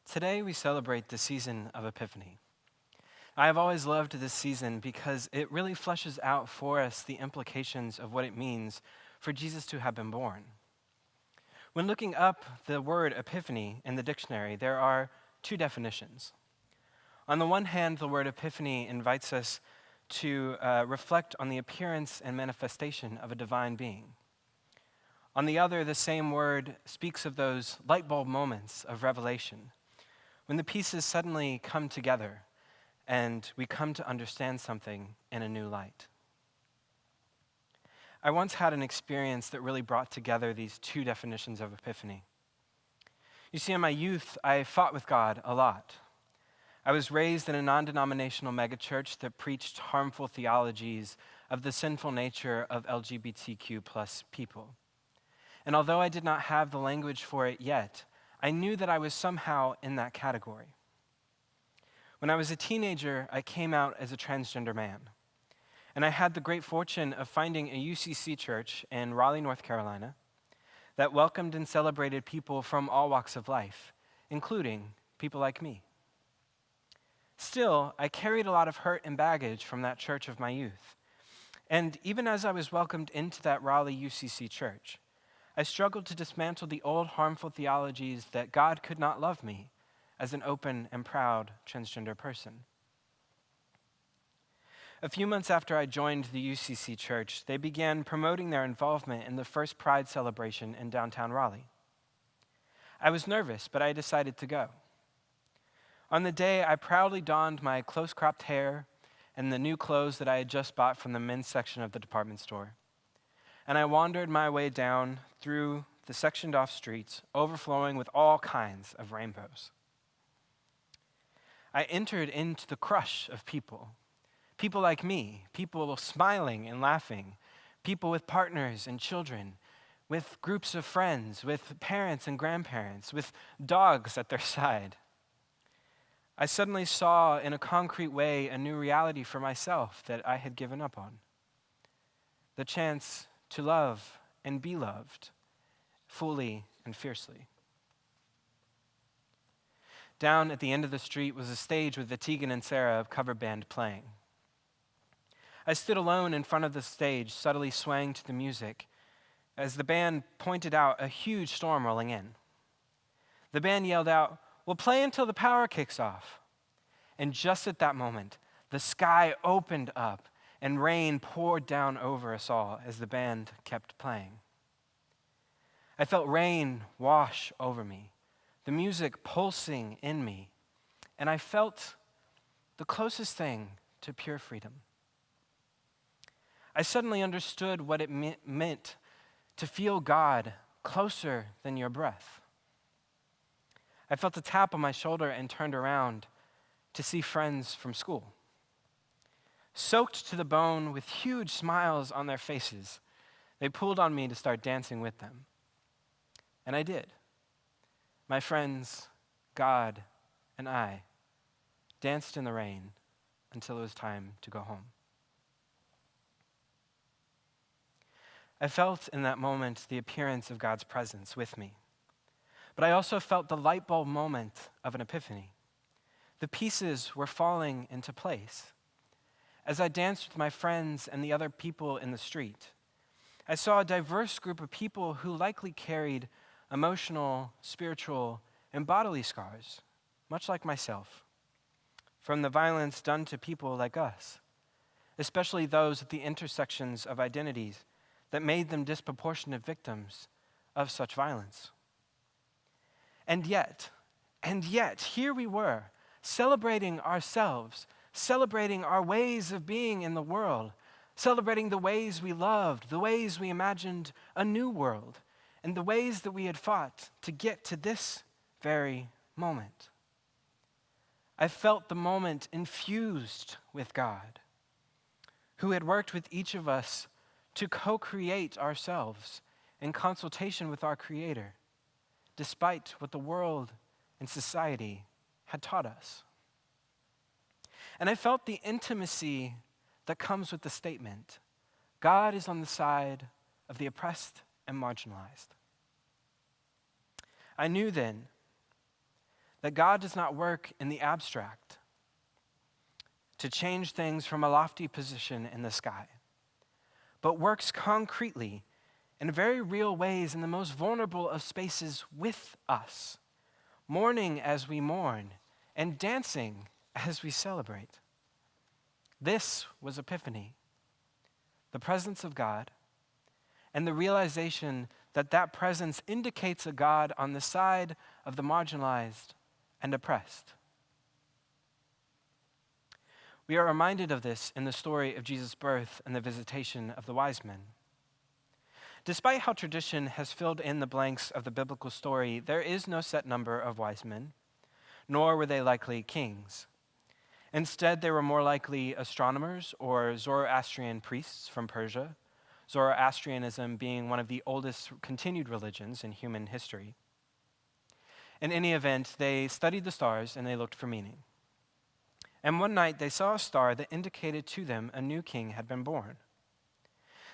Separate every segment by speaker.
Speaker 1: Today we celebrate the season of Epiphany. I have always loved this season because it really fleshes out for us the implications of what it means for Jesus to have been born. When looking up the word epiphany in the dictionary, there are two definitions. On the one hand, the word epiphany invites us to reflect on the appearance and manifestation of a divine being. On the other, the same word speaks of those light bulb moments of revelation, when the pieces suddenly come together and we come to understand something in a new light. I once had an experience that really brought together these two definitions of epiphany. You see, in my youth, I fought with God a lot. I was raised in a non-denominational megachurch that preached harmful theologies of the sinful nature of LGBTQ plus people. And although I did not have the language for it yet, I knew that I was somehow in that category. When I was a teenager, I came out as a transgender man. And I had the great fortune of finding a UCC church in Raleigh, North Carolina, that welcomed and celebrated people from all walks of life, including people like me. Still, I carried a lot of hurt and baggage from that church of my youth. And even as I was welcomed into that Raleigh UCC church, I struggled to dismantle the old harmful theologies that God could not love me as an open and proud transgender person. A few months after I joined the UCC church, they began promoting their involvement in the first Pride celebration in downtown Raleigh. I was nervous, but I decided to go. On the day, I proudly donned my close-cropped hair and the new clothes that I had just bought from the men's section of the department store. And I wandered my way down through the sectioned-off streets, overflowing with all kinds of rainbows. I entered into the crush of people like me, people smiling and laughing, people with partners and children, with groups of friends, with parents and grandparents, with dogs at their side. I suddenly saw in a concrete way a new reality for myself that I had given up on. The chance to love and be loved fully and fiercely. Down at the end of the street was a stage with the Tegan and Sarah cover band playing. I stood alone in front of the stage, subtly swaying to the music, as the band pointed out a huge storm rolling in. The band yelled out, "We'll play until the power kicks off." And just at that moment, the sky opened up and rain poured down over us all as the band kept playing. I felt rain wash over me, the music pulsing in me, and I felt the closest thing to pure freedom. I suddenly understood what it meant to feel God closer than your breath. I felt a tap on my shoulder and turned around to see friends from school. Soaked to the bone with huge smiles on their faces, they pulled on me to start dancing with them. And I did. My friends, God, and I danced in the rain until it was time to go home. I felt in that moment the appearance of God's presence with me. But I also felt the light bulb moment of an epiphany. The pieces were falling into place. As I danced with my friends and the other people in the street, I saw a diverse group of people who likely carried emotional, spiritual, and bodily scars, much like myself, from the violence done to people like us, especially those at the intersections of identities that made them disproportionate victims of such violence. And yet, here we were, celebrating ourselves, celebrating our ways of being in the world, celebrating the ways we loved, the ways we imagined a new world, and the ways that we had fought to get to this very moment. I felt the moment infused with God, who had worked with each of us to co-create ourselves in consultation with our Creator, despite what the world and society had taught us. And I felt the intimacy that comes with the statement, God is on the side of the oppressed and marginalized. I knew then that God does not work in the abstract to change things from a lofty position in the sky, but works concretely in very real ways in the most vulnerable of spaces with us, mourning as we mourn and dancing as we celebrate. This was Epiphany, the presence of God, and the realization that that presence indicates a God on the side of the marginalized and oppressed. We are reminded of this in the story of Jesus' birth and the visitation of the wise men. Despite how tradition has filled in the blanks of the biblical story, there is no set number of wise men, nor were they likely kings. Instead, they were more likely astronomers or Zoroastrian priests from Persia, Zoroastrianism being one of the oldest continued religions in human history. In any event, they studied the stars and they looked for meaning. And one night they saw a star that indicated to them a new king had been born.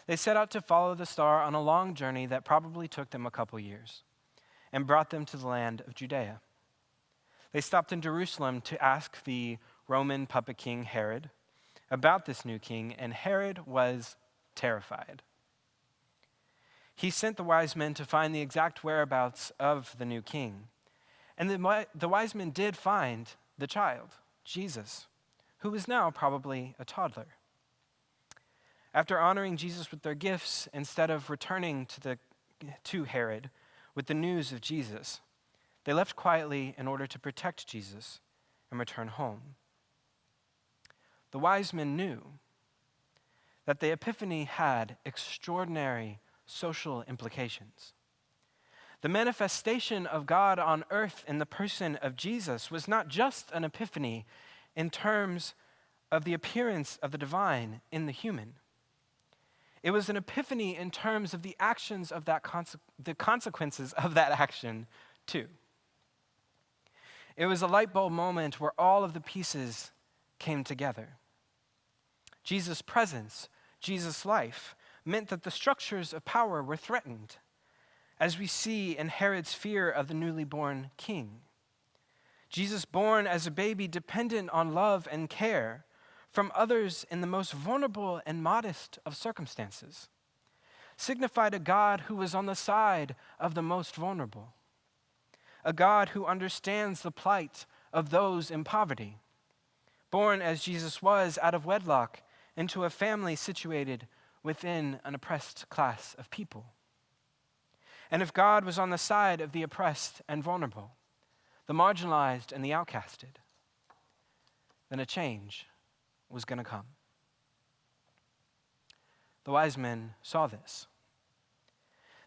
Speaker 1: They set out to follow the star on a long journey that probably took them a couple years and brought them to the land of Judea. They stopped in Jerusalem to ask the Roman puppet king Herod about this new king, and Herod was terrified. He sent the wise men to find the exact whereabouts of the new king. And the wise men did find the child, Jesus, who was now probably a toddler. After honoring Jesus with their gifts, instead of returning to Herod with the news of Jesus, they left quietly in order to protect Jesus and return home. The wise men knew that the Epiphany had extraordinary social implications. The manifestation of God on earth in the person of Jesus was not just an epiphany in terms of the appearance of the divine in the human. It was an epiphany in terms of the actions of that the consequences of that action too. It was a light bulb moment where all of the pieces came together. Jesus' presence, Jesus' life, meant that the structures of power were threatened, as we see in Herod's fear of the newly born king. Jesus, born as a baby, dependent on love and care from others in the most vulnerable and modest of circumstances, signified a God who was on the side of the most vulnerable, a God who understands the plight of those in poverty, born as Jesus was out of wedlock into a family situated within an oppressed class of people. And if God was on the side of the oppressed and vulnerable, the marginalized and the outcasted, then a change was going to come. The wise men saw this.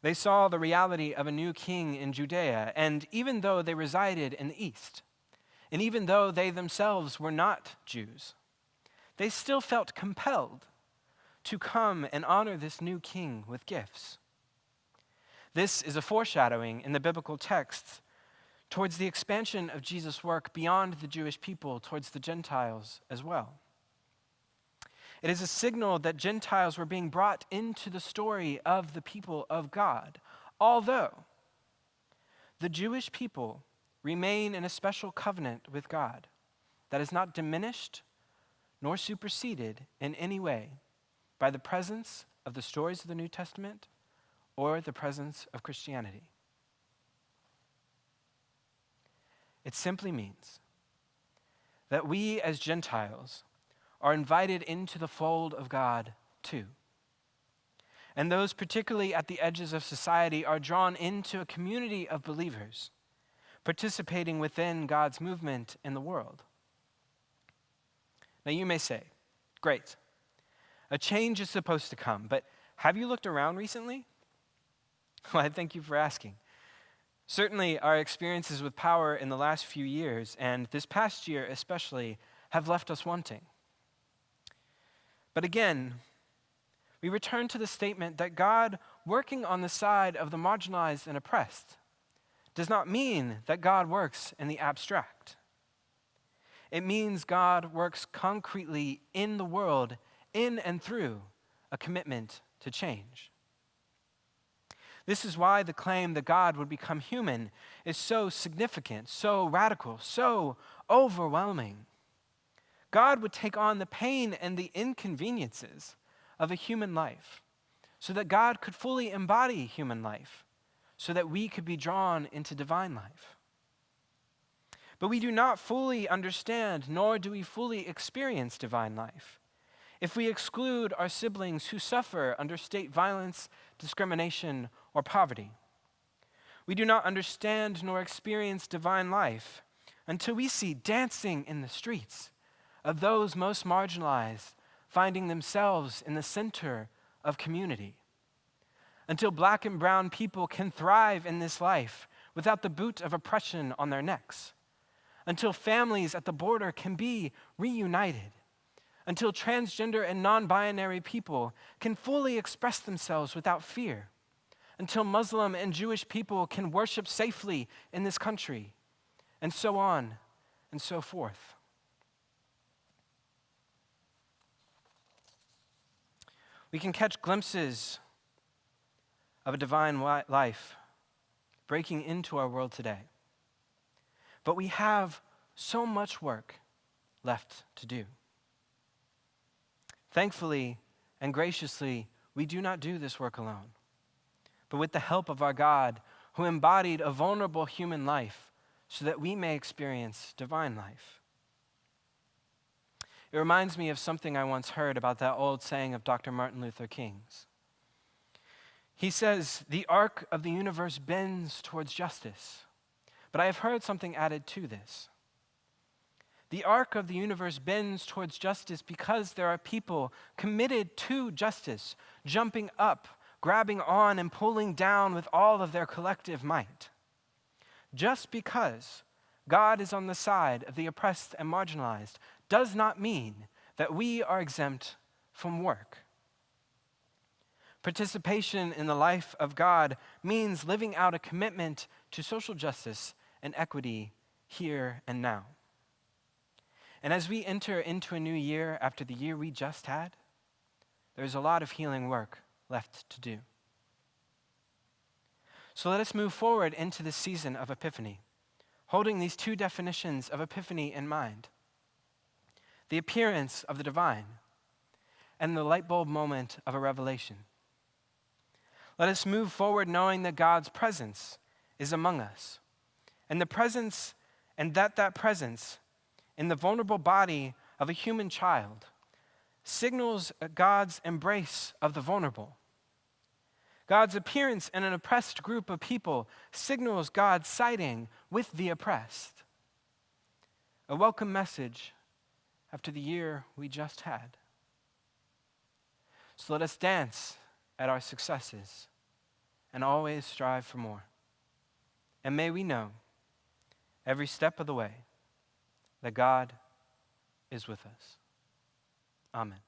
Speaker 1: They saw the reality of a new king in Judea, and even though they resided in the east, and even though they themselves were not Jews, they still felt compelled to come and honor this new king with gifts. This is a foreshadowing in the biblical texts towards the expansion of Jesus' work beyond the Jewish people, towards the Gentiles as well. It is a signal that Gentiles were being brought into the story of the people of God, although the Jewish people remain in a special covenant with God that is not diminished nor superseded in any way by the presence of the stories of the New Testament or the presence of Christianity. It simply means that we as Gentiles are invited into the fold of God too. And those particularly at the edges of society are drawn into a community of believers, participating within God's movement in the world. Now you may say, great, a change is supposed to come, but have you looked around recently? Well, I thank you for asking. Certainly, our experiences with power in the last few years, and this past year especially, have left us wanting. But again, we return to the statement that God, working on the side of the marginalized and oppressed, does not mean that God works in the abstract. It means God works concretely in the world, in and through a commitment to change. This is why the claim that God would become human is so significant, so radical, so overwhelming. God would take on the pain and the inconveniences of a human life so that God could fully embody human life, so that we could be drawn into divine life. But we do not fully understand, nor do we fully experience divine life if we exclude our siblings who suffer under state violence, discrimination, or poverty. We do not understand nor experience divine life until we see dancing in the streets of those most marginalized finding themselves in the center of community. Until black and brown people can thrive in this life without the boot of oppression on their necks. Until families at the border can be reunited. Until transgender and non-binary people can fully express themselves without fear. Until Muslim and Jewish people can worship safely in this country, and so on and so forth. We can catch glimpses of a divine life breaking into our world today. But we have so much work left to do. Thankfully and graciously, we do not do this work alone, but with the help of our God, who embodied a vulnerable human life so that we may experience divine life. It reminds me of something I once heard about that old saying of Dr. Martin Luther King's. He says, "The arc of the universe bends towards justice." But I have heard something added to this. The arc of the universe bends towards justice because there are people committed to justice, jumping up, grabbing on, and pulling down with all of their collective might. Just because God is on the side of the oppressed and marginalized does not mean that we are exempt from work. Participation in the life of God means living out a commitment to social justice and equity here and now. And as we enter into a new year after the year we just had, there's a lot of healing work left to do. So let us move forward into this season of Epiphany, holding these two definitions of Epiphany in mind: the appearance of the divine and the light bulb moment of a revelation. Let us move forward knowing that God's presence is among us, and that presence in the vulnerable body of a human child signals God's embrace of the vulnerable. God's appearance in an oppressed group of people signals God's siding with the oppressed. A welcome message after the year we just had. So let us dance at our successes and always strive for more. And may we know every step of the way that God is with us. Amen.